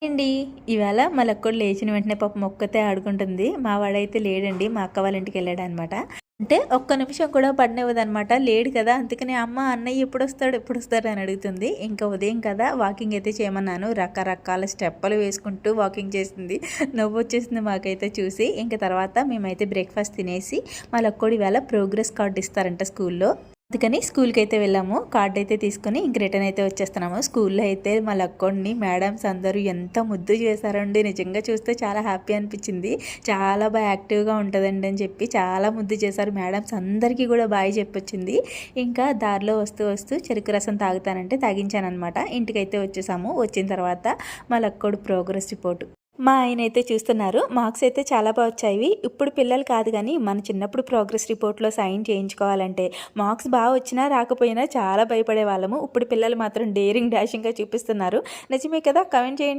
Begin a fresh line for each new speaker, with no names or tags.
అండి. ఇవాళ మా లక్కోడు లేచిన వెంటనే పాపం ఒక్కతే ఆడుకుంటుంది. మా వాడైతే లేడండి. మా అక్క వాళ్ళ ఇంటికి వెళ్ళాడనమాట. అంటే ఒక్క నిమిషం కూడా పడనివ్వదనమాట. లేడు కదా! అందుకని అమ్మ అన్నయ్య ఎప్పుడొస్తాడు, ఎప్పుడొస్తాడు అని అడుగుతుంది. ఇంకా ఉదయం కదా వాకింగ్ అయితే చేయమన్నాను. రకరకాల స్టెప్పులు వేసుకుంటూ వాకింగ్ చేసింది. నవ్వొచ్చేసింది మాకైతే చూసి. ఇంక తర్వాత మేమైతే బ్రేక్‌ఫాస్ట్ తినేసి మా లక్కోడు ఇవాళ ప్రోగ్రెస్ కార్డ్ ఇస్తారంట స్కూల్‌లో. అందుకని స్కూల్‌కి అయితే వెళ్ళాము. కార్డ్ అయితే తీసుకొని ఇంక రిటర్న్ అయితే వచ్చేస్తున్నాము. స్కూల్‌లో అయితే మా లక్కోడిని మేడమ్స్ అందరూ ఎంత ముద్దు చేశారండి. నిజంగా చూస్తే చాలా హ్యాపీ అనిపించింది. చాలా యాక్టివ్‌గా ఉంటదండి అని చెప్పి చాలా ముద్దు చేశారు. మేడమ్స్ అందరికీ కూడా బాయ్ చెప్పొచ్చింది. ఇంకా దారిలో వస్తూ వస్తూ చెరుకు రసం తాగుతానంటే తాగించాననమాట. ఇంటికైతే వచ్చేసాము. వచ్చిన తర్వాత మా లక్కోడు ప్రోగ్రెస్ రిపోర్ట్ మా ఆయన అయితే చూస్తున్నారు. మార్క్స్ అయితే చాలా బాగా వచ్చాయి. ఇప్పుడు పిల్లలు కాదు కానీ మన చిన్నప్పుడు ప్రోగ్రెస్ రిపోర్ట్‌లో సైన్ చేయించుకోవాలంటే మార్క్స్ బాగా వచ్చినా రాకపోయినా చాలా భయపడే వాళ్ళము. ఇప్పుడు పిల్లలు మాత్రం డేరింగ్ డాషింగ్‌గా చూపిస్తున్నారు. నిజమే కదా! కామెంట్ చేయండి.